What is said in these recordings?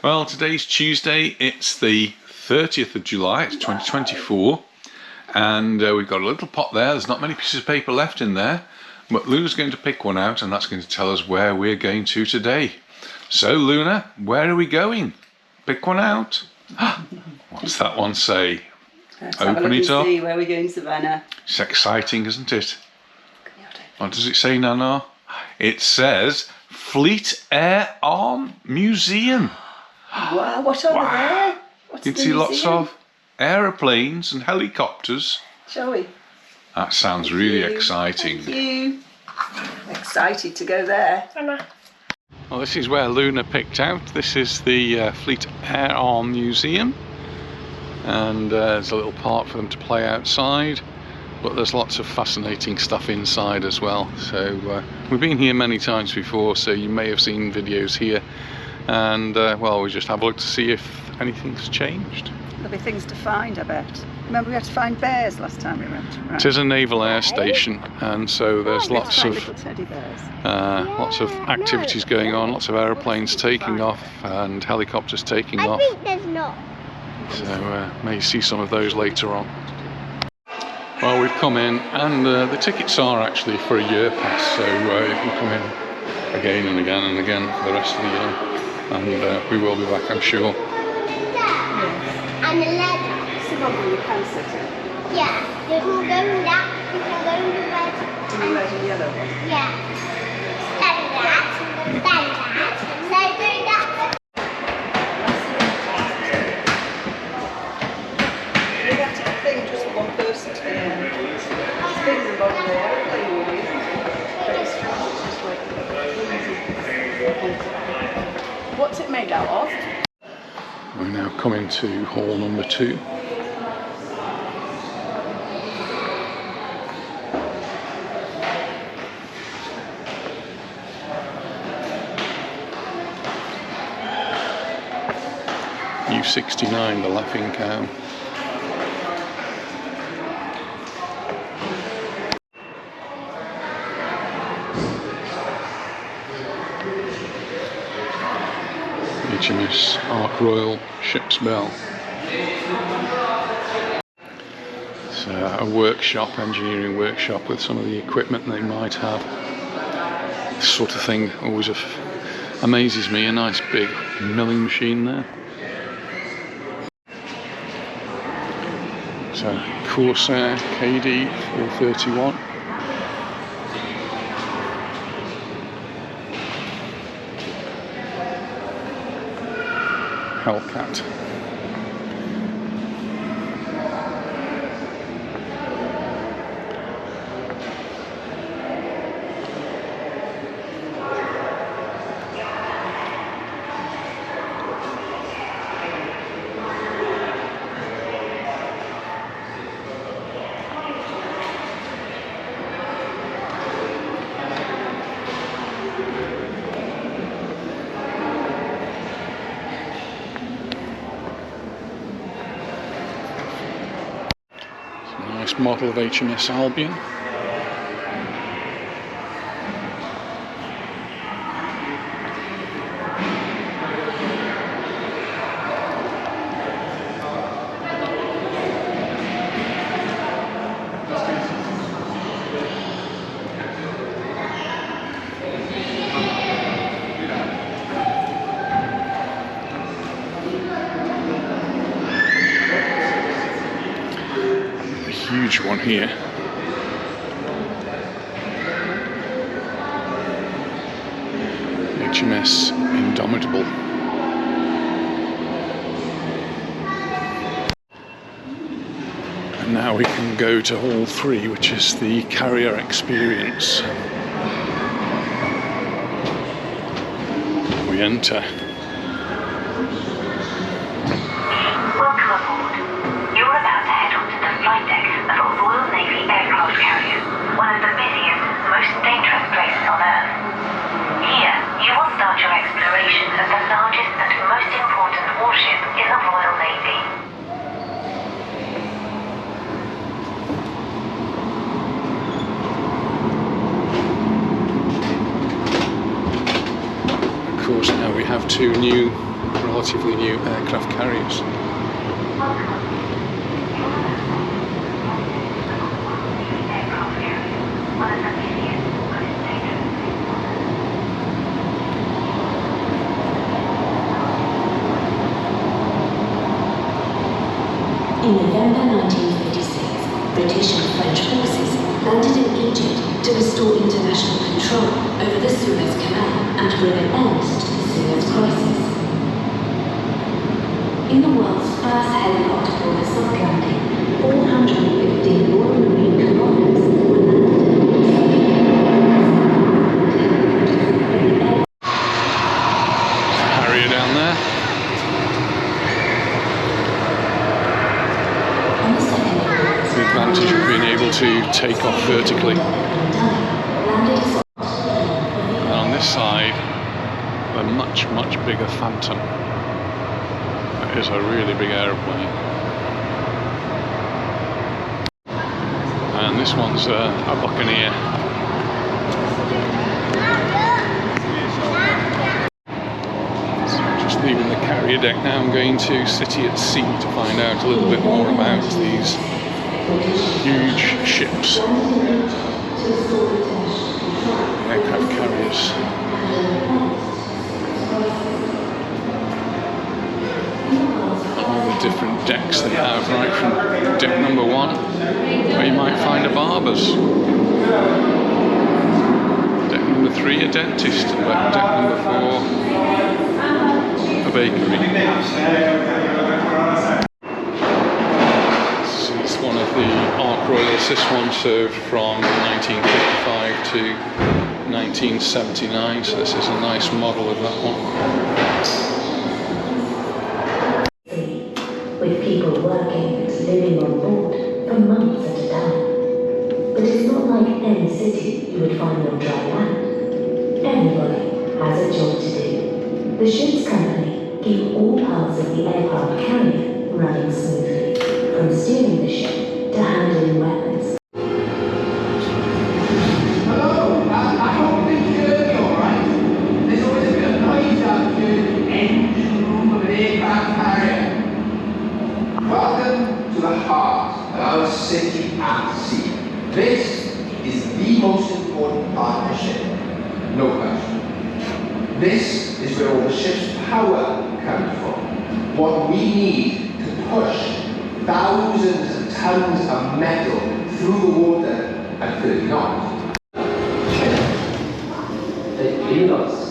Well, today's Tuesday, it's the 30th of July, it's 2024, and we've got a little pot there. There's not many pieces of paper left in there, but Luna's going to pick one out, and that's going to tell us where we're going to today. So, Luna, where are we going? Pick one out. What's that one say? Let's Open it up. See where we're going, Savannah. It's exciting, isn't it? What does it say, Nana? It says Fleet Air Arm Museum. Wow, what are there? What's you can see lots of aeroplanes and helicopters. Shall we? That sounds really exciting. Thank you. I'm excited to go there. Well, this is where Luna picked out. This is the Fleet Air Arm Museum, and there's a little park for them to play outside, but there's lots of fascinating stuff inside as well. So we've been here many times before, so you may have seen videos here, and well, we just have a look to see if anything's changed. There'll be things to find, I bet. Remember we had to find bears last time we went. Right. It is a naval air station, and so there's lots of little teddy bears. lots of activities going on, lots of aeroplanes taking off and helicopters taking off. I think there's not. So may see some of those later on. Well, we've come in, and the tickets are actually for a year pass, so you can come in again and again and again for the rest of the year, and we will be back, I'm sure. And the leather. Sit on where you can sit in. Yeah, you can go in that, you can go in the red. In the red and yellow one? Yeah. Then that, then that. So do that. You have to think just for one person to be in. It's bigger than one of the aeroplane, really, isn't it? But it's just like easy. What's it made out of? We're now coming to hall number 2. U69, the Laughing Cow. HMS Ark Royal Ship's Bell. It's a workshop, engineering workshop, with some of the equipment they might have. This sort of thing always amazes me. A nice big milling machine there. So Corsair KD 431. Hellcat. Nice model of HMS Albion. Huge one here. HMS Indomitable. And now we can go to hall 3, which is the carrier experience. We enter. One of the busiest, most dangerous places on Earth. Here, you will start your exploration of the largest and most important warship in the Royal Navy. Of course, now we have 2 new relatively new aircraft carriers. In November 1956, British and French forces landed in Egypt to restore international control over the Suez Canal and bring an end to the Suez crisis. In the world's first helicopter-borne soft landing, 415 Royal Marine commandos were landed. Harrier down there. The advantage of being able to take off vertically. And on this side, a much bigger Phantom. That is a really big aeroplane. And this one's a Buccaneer. So just leaving the carrier deck now, I'm going to City at Sea to find out a little bit more about these huge ships, aircraft carriers. All the different decks they have, right from deck number 1, where you might find a barber's. Deck number 3, a dentist, and deck number 4, a bakery. One of the Ark Royal Assist ones served from 1955 to 1979, so this is a nice model of that one. With people working and living on board for months at a time. But it's not like any city you would find on dry land. Everybody has a job to do. The ship's company keep all parts of the aircraft carrier running smoothly. From steering the ship to handling weapons. Hello, I hope this journey alright. There's always a bit of noise out here in the engine room of an aircraft carrier. Welcome to the heart of our City at Sea. This is the most important partnership, no question. This is where all the ship's power comes from. What we need to push thousands of tons of metal through the water at 30 knots. Are you lost?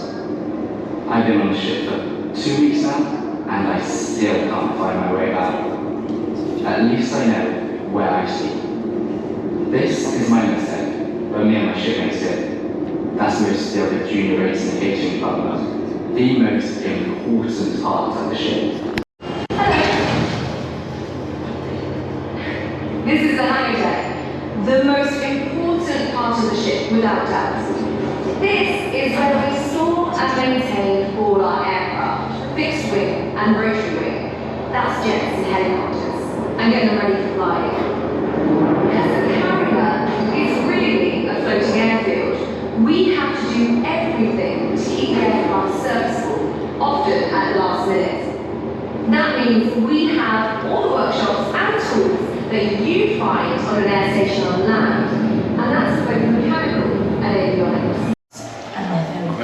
I've been on the ship for 2 weeks now, and I still can't find my way back. At least I know where I sleep. This is my mistake, but me and my shipmates did. That's mostly the junior racing and catering department, the most important part of the ship. This is the hangar deck, the most important part of the ship, without doubt. This is where we store and maintain all our aircraft, fixed wing and rotary wing. That's jets and helicopters, and get them ready for flying. Because the carrier is really a floating airfield, we have to do everything to keep the aircraft serviceable, often at the last minute. That means we have all the workshops and tools that you find on an air station on land, and that's both mechanical and avionics.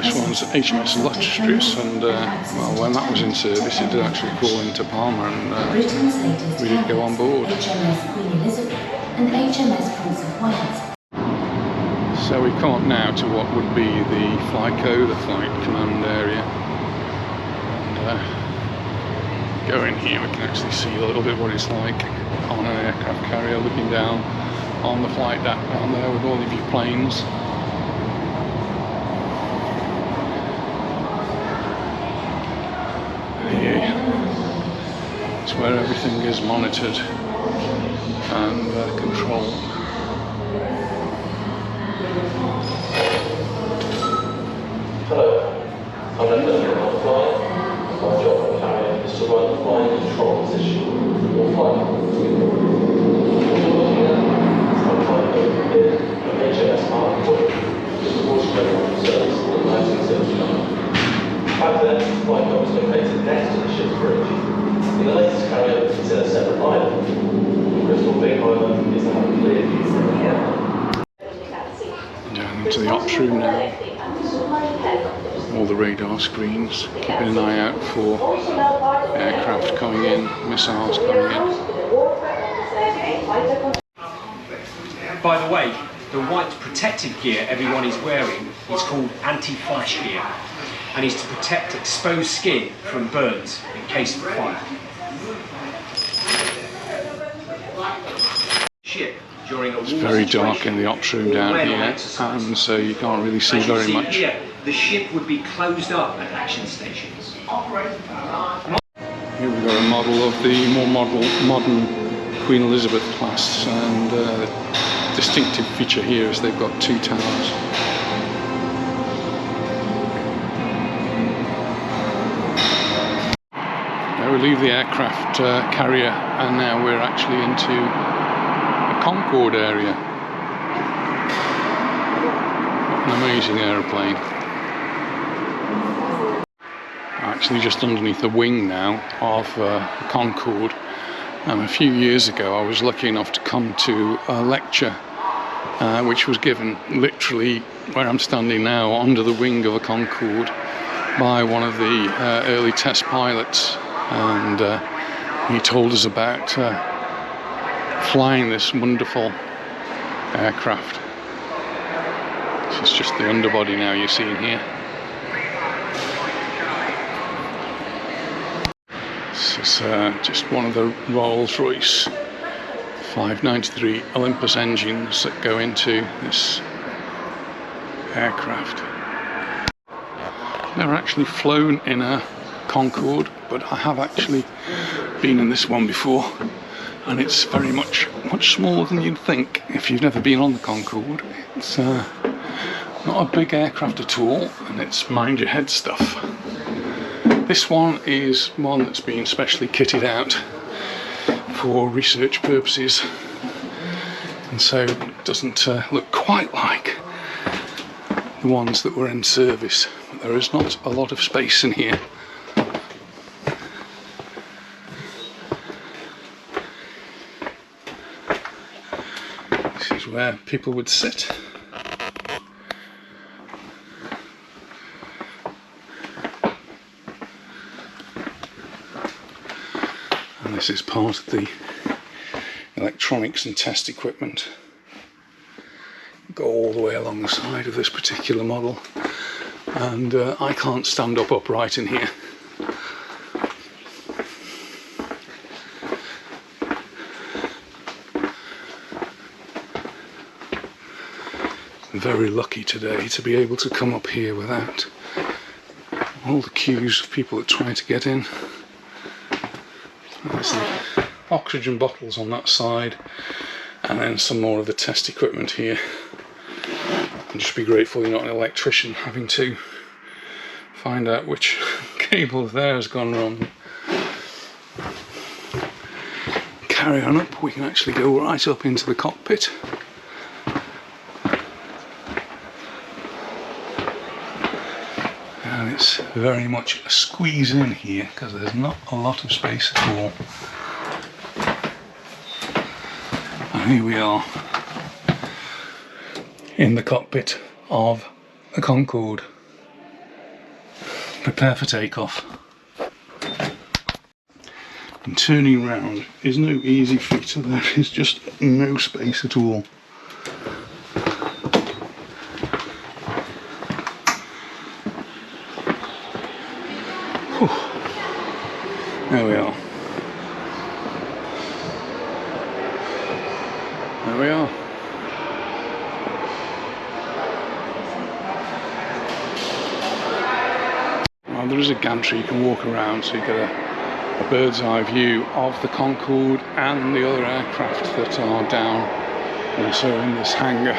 This one's HMS Illustrious, and well, when that was in service, it did actually call into Palma, and we did go on board. HMS Queen Elizabeth and HMS Prince of Wales. So we come up now to what would be the FlyCo, the Flight Command Area. And go in here, we can actually see a little bit what it's like on an aircraft carrier, looking down on the flight deck down there with all of your planes. Here, it's where everything is monitored and controlled. Hello, I'm Lieutenant on flight. My job on carrier is to run the flying control position or flight control. What you're looking at is my flight over here of HMS Concorde, which is the water program service in 1979. Back then, the flight was located next the ops room now. All the radar screens, keeping an eye out for aircraft coming in, missiles coming in. By the way, the white protective gear everyone is wearing is called anti-flash gear, and is to protect exposed skin from burns in case of fire. Ship during a It's very dark in the ops room down here, and so you can't really see very much. Here, the ship would be closed up at action stations. Here we've got a model of the more modern Queen Elizabeth class, and the distinctive feature here is they've got 2 towers. Now we leave the aircraft carrier, and now we're actually into the Concorde area. An amazing aeroplane. Actually just underneath the wing now of the Concorde. A few years ago I was lucky enough to come to a lecture which was given literally where I'm standing now, under the wing of a Concorde, by one of the early test pilots, and he told us about flying this wonderful aircraft. This is just the underbody now you're seeing here. This is just one of the Rolls-Royce 593 Olympus engines that go into this aircraft. Never actually flown in a Concorde, but I have actually been in this one before, and it's very much smaller than you'd think if you've never been on the Concorde. It's not a big aircraft at all, and it's mind your head stuff. This one is one that's been specially kitted out for research purposes, and so it doesn't look quite like the ones that were in service. But there is not a lot of space in here. This is where people would sit. This is part of the electronics and test equipment. Go all the way along the side of this particular model, and I can't stand up upright in here. I'm very lucky today to be able to come up here without all the queues of people that try to get in. There's the oxygen bottles on that side, and then some more of the test equipment here. And just be grateful you're not an electrician having to find out which cable there has gone wrong. Carry on up, we can actually go right up into the cockpit. And it's very much a squeeze in here because there's not a lot of space at all. And here we are in the cockpit of a Concorde. Prepare for takeoff. And turning round is no easy feat, so there is just no space at all. There we are. There we are. Well, there is a gantry you can walk around, so you get a bird's eye view of the Concorde and the other aircraft that are down also in this hangar.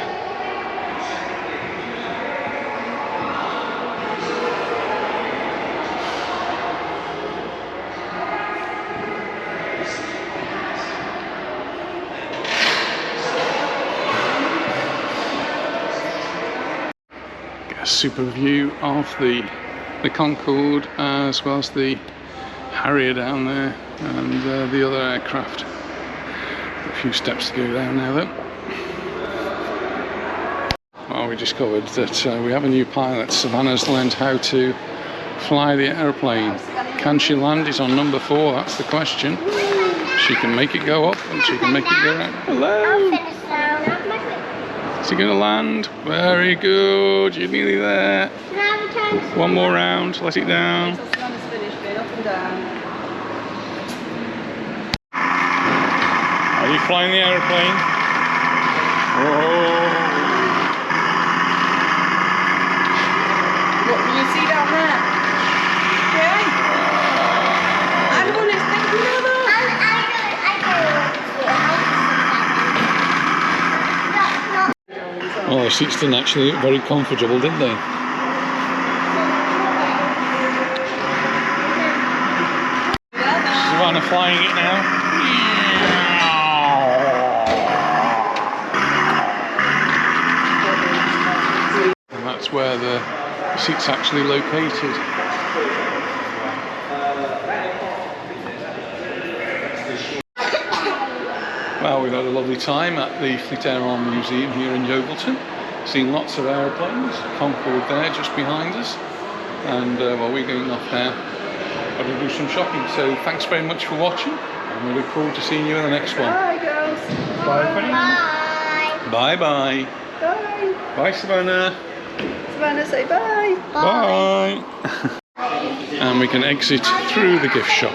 Super view of the Concorde as well as the Harrier down there and the other aircraft. A few steps to go down now though. Well, Well, we discovered that we have a new pilot. Savannah's learned how to fly the aeroplane. Can she land? Is on number 4, that's the question. She can make it go up and she can make it go down. Hello! Is he going to land? Very good, you're nearly there. One more round, let it down. Savannah's finished being up and down. Are you flying the aeroplane? Oh. What can you see down there? Okay. I don't expect you know that. Oh, the seats didn't actually look very comfortable, did they? Savannah flying it now. And that's where the seat's actually located. Well, we've had a lovely time at the Fleet Air Arm Museum here in Yeovilton. Seen lots of aeroplanes, Concorde there just behind us. And well, we're going off now. Got to do some shopping. So thanks very much for watching, and we look forward to seeing you in the next one. Bye, girls. Bye, everybody. Bye. Bye. Bye. Bye, Savannah. Savannah, say bye. Bye. And we can exit through the gift shop.